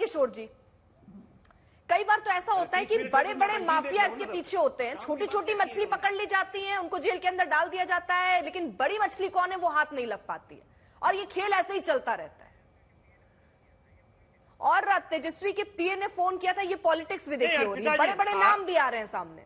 किशोर जी, कई बार तो ऐसा होता है कि बड़े बड़े माफिया इसके पीछे होते हैं, छोटी छोटी मछली पकड़ ली जाती है, उनको जेल के अंदर डाल दिया जाता है, लेकिन बड़ी मछली कौन है वो हाथ नहीं लग पाती है, और ये खेल ऐसे ही चलता रहता है। और तेजस्वी के पीए ने फोन किया था, ये पॉलिटिक्स भी देखिए हो रही है, बड़े बड़े नाम भी आ रहे हैं सामने।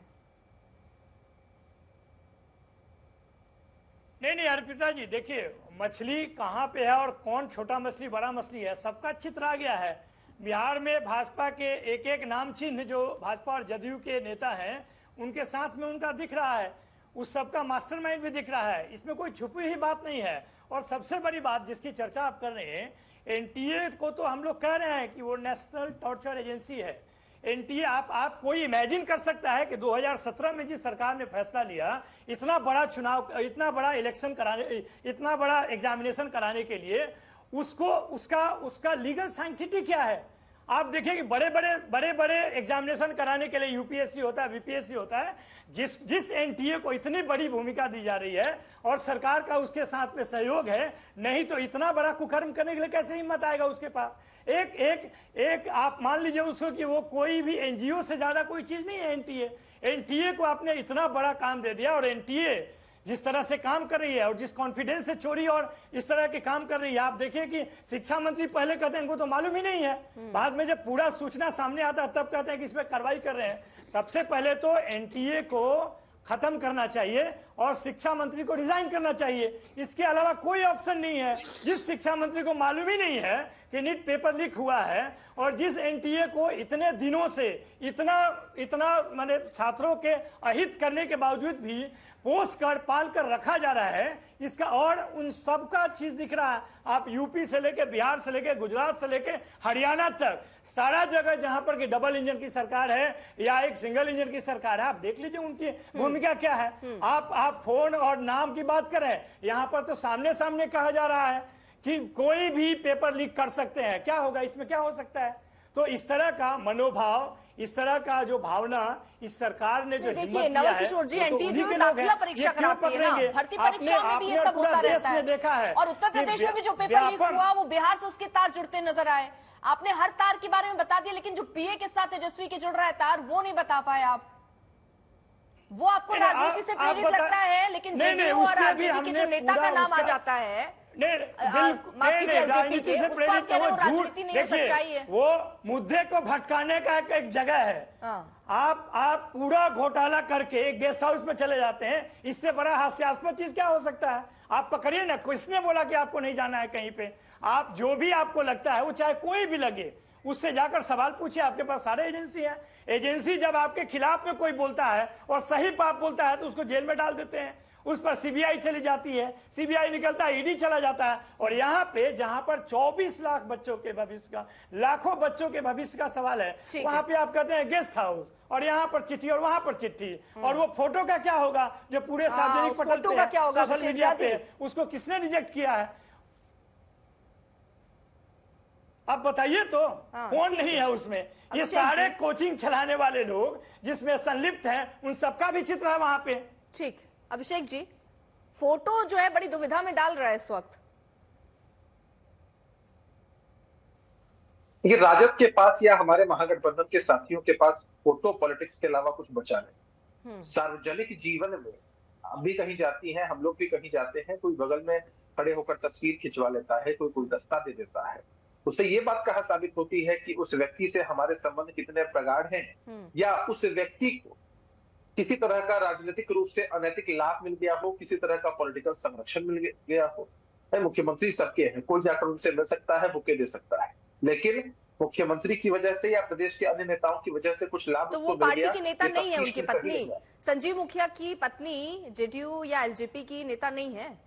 नहीं अर्पिता जी, देखिए मछली कहाँ पे है और कौन छोटा मछली बड़ा मछली है, सबका चित्र आ गया है। बिहार में भाजपा के एक एक नाम चिन्ह जो भाजपा और जदयू के नेता हैं उनके साथ में उनका दिख रहा है, उस सबका मास्टरमाइंड भी दिख रहा है, इसमें कोई छुपी हुई बात नहीं है। और सबसे बड़ी बात जिसकी चर्चा आप कर रहे हैं, एनटीए को तो हम लोग कह रहे हैं कि वो नेशनल टॉर्चर एजेंसी है। एनटीए आप कोई इमेजिन कर सकता है कि 2017 में जिस सरकार ने फैसला लिया इतना बड़ा चुनाव, इतना बड़ा इलेक्शन कराने, इतना बड़ा एग्जामिनेशन कराने के लिए, उसका लीगल साइंटिटी क्या है? आप देखिए कि बड़े बड़े एग्जामिनेशन कराने के लिए यूपीएससी होता है, बीपीएससी होता है, जिस एनटीए को इतनी बड़ी भूमिका दी जा रही है और सरकार का उसके साथ में सहयोग है, नहीं तो इतना बड़ा कुकर्म करने के लिए कैसे हिम्मत आएगा उसके पास? एक आप मान लीजिए उसको कि वो कोई भी एनजीओ से ज्यादा कोई चीज नहीं है। एनटीए को आपने इतना बड़ा काम दे दिया, और एनटीए जिस तरह से काम कर रही है और जिस कॉन्फिडेंस से चोरी और इस तरह के काम कर रही है, आप देखिए कि शिक्षा मंत्री पहले कहते हैं इनको तो मालूम ही नहीं है, बाद में जब पूरा सूचना सामने आता है तब कहते हैं कि इसमें कार्रवाई कर रहे हैं। सबसे पहले तो एनटीए को खत्म करना चाहिए और शिक्षा मंत्री को रिजाइन करना चाहिए, इसके अलावा कोई ऑप्शन नहीं है। जिस शिक्षा मंत्री को मालूम ही नहीं है कि नीट पेपर लीक हुआ है, और जिस एनटीए को इतने दिनों से इतना माने छात्रों के अहित करने के बावजूद भी पोस्ट कर पाल कर रखा जा रहा है, इसका और उन सबका चीज दिख रहा है। आप यूपी से लेके बिहार से लेके गुजरात से लेके हरियाणा तक सारा जगह जहां पर कि डबल इंजन की सरकार है या एक सिंगल इंजन की सरकार है, आप देख लीजिए उनकी भूमिका क्या है। आप फोन और नाम की बात करें, यहाँ पर तो सामने सामने कहा जा रहा है कि कोई भी पेपर लीक कर सकते हैं, क्या होगा इसमें, क्या हो सकता है? तो इस तरह का मनोभाव, इस तरह का जो भावना इस सरकार ने जो हिम्मत दिया है, नवल किशोर जी, एनटीए जो दाखिला परीक्षा कराती है ना, भर्ती परीक्षाओं में भी ये सब होता रहता है, देखा है। और उत्तर प्रदेश में भी जो पेपर लीक हुआ वो बिहार से उसके तार जुड़ते नजर आए। आपने हर तार के बारे में बता दिया, लेकिन जो पीए के साथ तेजस्वी के जुड़ रहा है तार, वो नहीं बता पाए आप। वो आपको राजनीति से प्रेरित लगता है, लेकिन जेडीयू और आरजेडी के जो नेता का नाम आ जाता है, वो मुद्दे को भटकाने का एक जगह है। आप पूरा घोटाला करके एक गेस्ट हाउस में चले जाते हैं, इससे बड़ा हास्यास्पद चीज क्या हो सकता है? आप पकड़िए ना, किसने बोला कि आपको नहीं जाना है कहीं पे? आप जो भी आपको लगता है, वो चाहे कोई भी लगे, उससे जाकर सवाल पूछिए, आपके पास सारे एजेंसी है। एजेंसी जब आपके खिलाफ में कोई बोलता है और सही बात बोलता है तो उसको जेल में डाल देते हैं, उस पर सीबीआई चली जाती है, सीबीआई निकलता है, ईडी चला जाता है। और यहाँ पे जहां पर 24 लाख बच्चों के भविष्य का, लाखों बच्चों के भविष्य का सवाल है, वहां पे आप कहते हैं गेस्ट हाउस, और यहाँ पर चिट्ठी और वहां पर चिट्ठी। और वो फोटो का क्या होगा जो पूरे सार्वजनिक पटल पे, सोशल मीडिया पे, उसको किसने रिजेक्ट किया है? आप बताइए तो, कौन नहीं है उसमें? ये सारे कोचिंग चलाने वाले लोग जिसमें संलिप्त हैं, उन सबका भी चित्र है वहां पे। ठीक, अभिषेक जी, फोटो जो है बड़ी दुविधा में डाल रहा है इस वक्त। ये राजद के पास या हमारे महागठबंधन के साथियों के पास फोटो पॉलिटिक्स के अलावा कुछ बचा नहीं। सार्वजनिक जीवन में आप भी कहीं जाती हैं, हम लोग भी कहीं जाते हैं, कोई बगल में खड़े होकर तस्वीर खिंचवा लेता है, कोई गुलदस्ता दे देता है, उससे ये बात कहाँ साबित होती है कि उस व्यक्ति से हमारे संबंध कितने प्रगाढ़ हैं, या उस व्यक्ति को किसी तरह का राजनीतिक रूप से अनैतिक लाभ मिल गया हो, किसी तरह का पॉलिटिकल संरक्षण मिल गया हो। मुख्यमंत्री सबके हैं, कोई जाकर उनसे मिल सकता है, बुके दे सकता है, लेकिन मुख्यमंत्री की वजह से या प्रदेश के अन्य नेताओं की वजह से कुछ लाभ तो वो पार्टी की नेता नहीं है, उनकी पत्नी संजीव मुखिया की पत्नी जेडीयू या एलजेपी की नेता नहीं है।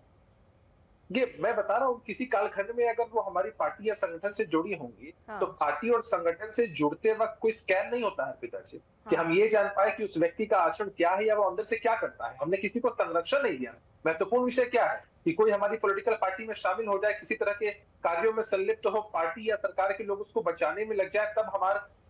ये मैं बता रहा हूँ, किसी कालखंड में अगर वो हमारी पार्टी या संगठन से जुड़ी होंगी, तो पार्टी और संगठन से जुड़ते वक्त कोई स्कैन नहीं होता है पिताजी, कि हम ये जान पाए कि उस व्यक्ति का आचरण क्या है या वो अंदर से क्या करता है। हमने किसी को संरक्षण नहीं दिया। महत्वपूर्ण विषय क्या है कि कोई हमारी पॉलिटिकल पार्टी में शामिल हो जाए, किसी तरह के कार्यों में संलिप्त हो, पार्टी या सरकार के लोग उसको बचाने में लग जाए, तब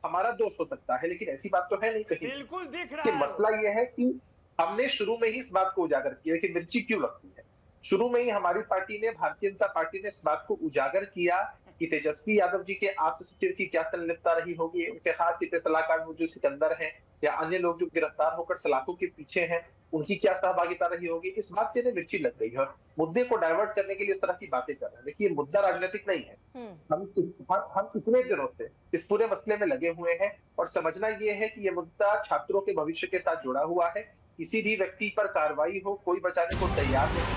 हमारा दोष हो सकता है, लेकिन ऐसी बात तो है नहीं कहीं। बिल्कुल दिख रहा है। मसला यह है कि हमने शुरू में ही इस बात को उजागर किया कि मिर्ची क्यों लगती है। शुरू में ही हमारी पार्टी ने, भारतीय जनता पार्टी ने इस बात को उजागर किया कि तेजस्वी यादव जी के आत्मसचिव की क्या संलिप्तता रही होगी, उनके खास वित्तीय सलाहकार जो सिकंदर हैं या अन्य लोग जो गिरफ्तार होकर सलाखों के पीछे हैं, उनकी क्या सहभागिता रही होगी, इस बात से इन्हें मिर्ची लग गई है और मुद्दे को डाइवर्ट करने के लिए इस तरह की बातें कर रहे हैं। देखिए, मुद्दा राजनीतिक नहीं है। हम कितने दिनों से इस पूरे मसले में लगे हुए हैं और समझना ये है कि ये मुद्दा छात्रों के भविष्य के साथ जुड़ा हुआ है। किसी भी व्यक्ति पर कार्रवाई हो, कोई बचाने को तैयार नहीं।